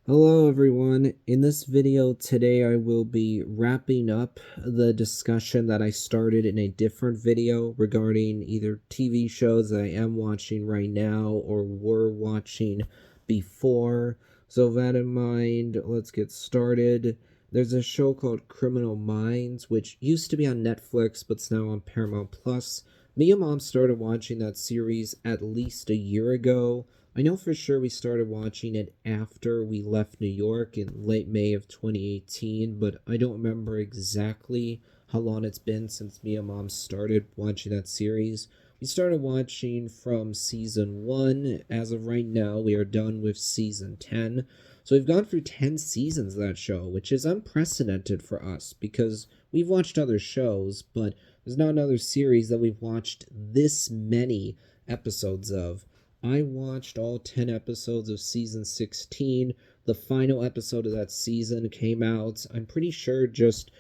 Hello everyone. In this video today I will be wrapping up the discussion that I started in a different video regarding either TV shows that I am watching right now or were watching before. So with that in mind, let's get started. There's a show called Criminal Minds, which used to be on Netflix but it's now on Paramount Plus. Me and Mom started watching that series at least a year ago. I know for sure we started watching it after we left New York in late May of 2018, but I don't remember exactly how long it's been since me and Mom started watching that series. We started watching from season 1. As of right now, we are done with season 10. So we've gone through 10 seasons of that show, which is unprecedented for us because we've watched other shows, but there's not another series that we've watched this many episodes of. I watched all 10 episodes of season 16. The final episode of that season came out, I'm pretty sure, just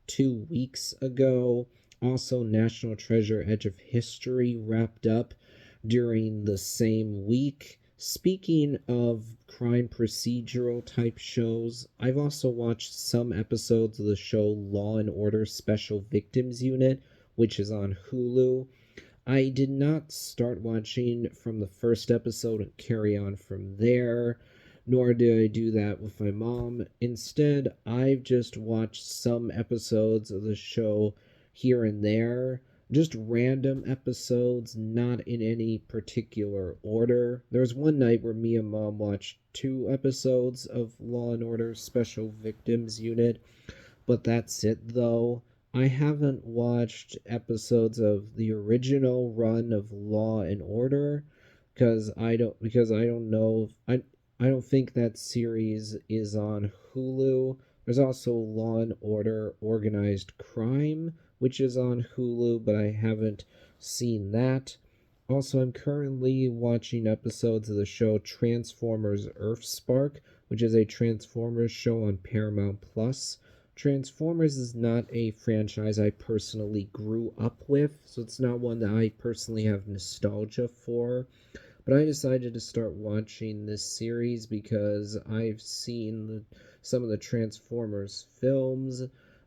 2 weeks ago. Also, National Treasure Edge of History wrapped up during the same week. Speaking of crime procedural type shows, I've also watched some episodes of the show Law and Order Special Victims Unit, which is on Hulu. I did not start watching from the first episode and carry on from there, nor did I do that with my mom. Instead, I've just watched some episodes of the show here and there, just random episodes, not in any particular order. There was one night where me and mom watched 2 episodes of Law and Order Special Victims Unit, but that's it though. I haven't watched episodes of the original run of Law and Order because I don't know I don't think that series is on Hulu. There's also Law and Order Organized Crime, which is on Hulu, but I haven't seen that. Also, I'm currently watching episodes of the show Transformers Earthspark, which is a Transformers show on Paramount Plus. Transformers is not a franchise I personally grew up with, so it's not one that I personally have nostalgia for. But I decided to start watching this series because I've seen some of the Transformers films,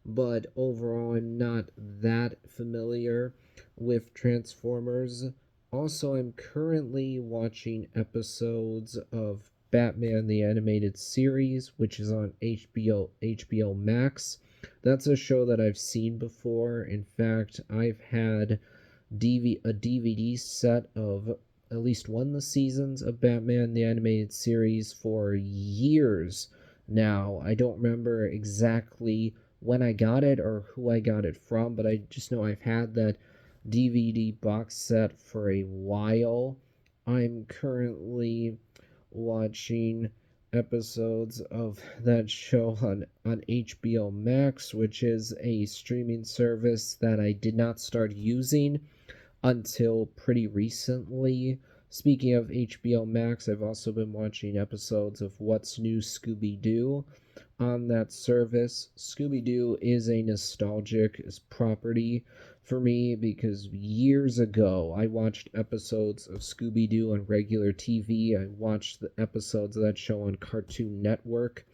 but overall I'm not that familiar with Transformers. Also, I'm currently watching episodes of Batman the Animated Series, which is on HBO Max. That's a show that I've seen before. In fact, I've had a DVD set of at least one of the seasons of Batman the Animated Series for years now. I don't remember exactly when I got it or who I got it from, but I just know I've had that DVD box set for a while. I'm currently watching episodes of that show on HBO Max, which is a streaming service that I did not start using until pretty recently. Speaking of HBO Max, I've also been watching episodes of What's New Scooby Doo on that service. Scooby Doo is a nostalgic property for me because years ago I watched episodes of Scooby Doo on regular TV. I watched the episodes of that show on Cartoon Network.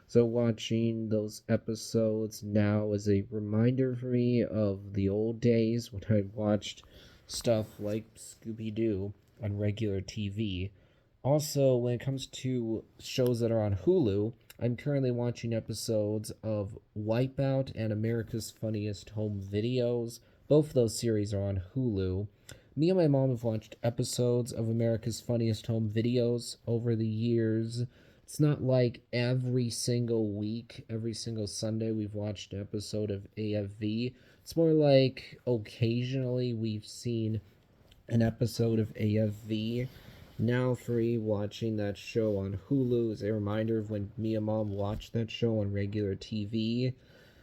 So watching those episodes now is a reminder for me of the old days when I watched stuff like Scooby Doo on regular TV. Also, when it comes to shows that are on Hulu, I'm currently watching episodes of Wipeout and America's Funniest Home Videos. Both of those series are on Hulu. Me and my mom have watched episodes of America's Funniest Home Videos over the years. It's not like every single week, every single Sunday, we've watched an episode of AFV. It's more like occasionally we've seen an episode of AFV. Now, free watching that show on Hulu is a reminder of when me and mom watched that show on regular TV.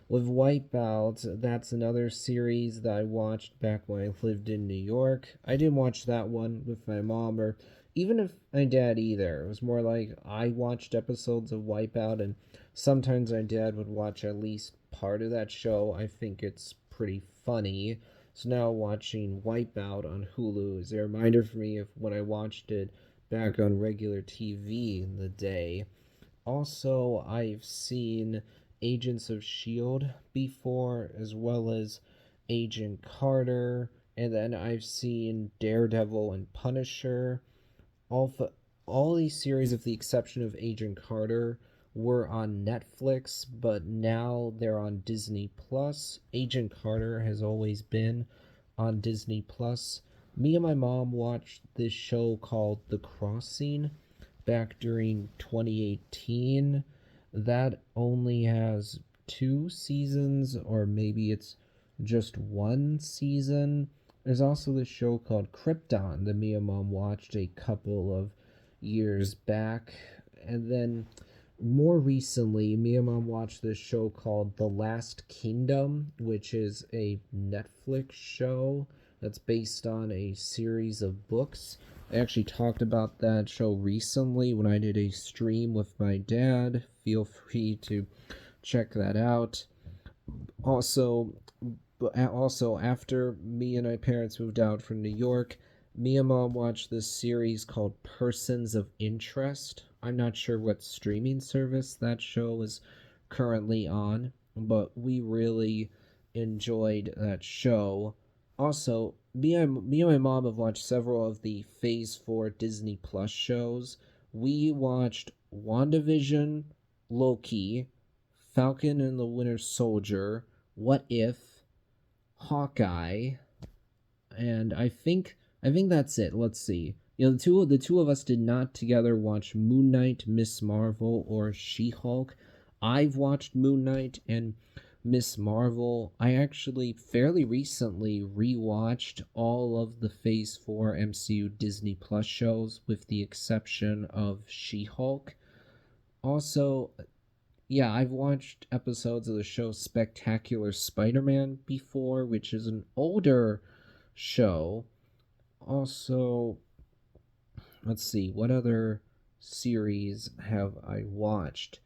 With Wipeout, that's another series that I watched back when I lived in New York. I didn't watch that one with my mom or even if my dad either. It was more like I watched episodes of Wipeout, and sometimes my dad would watch at least part of that show. I think it's pretty funny. So now watching Wipeout on Hulu is a reminder for me of when I watched it back on regular TV in the day. Also, I've seen Agents of S.H.I.E.L.D. before, as well as Agent Carter, and then I've seen Daredevil and Punisher. All, all these series, with the exception of Agent Carter, were on Netflix, but now they're on Disney Plus. Agent Carter has always been on Disney Plus. Me and my mom watched this show called The Crossing back during 2018. That only has 2 seasons, or maybe it's just 1 season. There's also this show called Krypton that me and mom watched a couple of years back. And then more recently, me and mom watched this show called The Last Kingdom, which is a Netflix show that's based on a series of books. I actually talked about that show recently when I did a stream with my dad. Feel free to check that out. Also, after me and my parents moved out from New York, me and mom watched this series called Persons of Interest. I'm not sure what streaming service that show is currently on, but we really enjoyed that show. Also, me and my mom have watched several of the Phase 4 Disney Plus shows. We watched WandaVision, Loki, Falcon and the Winter Soldier, What If, Hawkeye, and I think that's it. Let's see. The two of us did not together watch Moon Knight, Miss Marvel, or She-Hulk. I've watched Moon Knight and Miss Marvel. I actually fairly recently rewatched all of the Phase 4 MCU Disney Plus shows with the exception of She-Hulk. Also, yeah, I've watched episodes of the show Spectacular Spider-Man before, which is an older show. Also, let's see, what other series have I watched?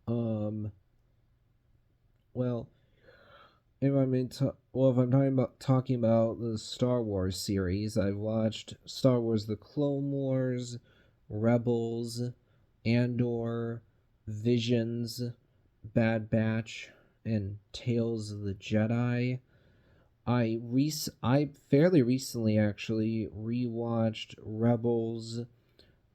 Um, well, if I'm talking about the Star Wars series, I've watched Star Wars: The Clone Wars, Rebels, Andor, Visions, Bad Batch, and Tales of the Jedi. I fairly recently actually rewatched Rebels,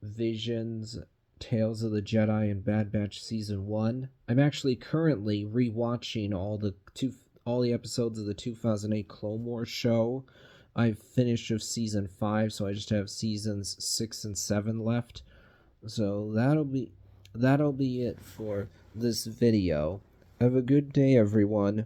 Visions, Tales of the Jedi, and Bad Batch season 1. I'm actually currently rewatching all the episodes of the 2008 Clone Wars show. I've finished of season 5, so I just have seasons 6 and 7 left. So that'll be it for this video. Have a good day, everyone.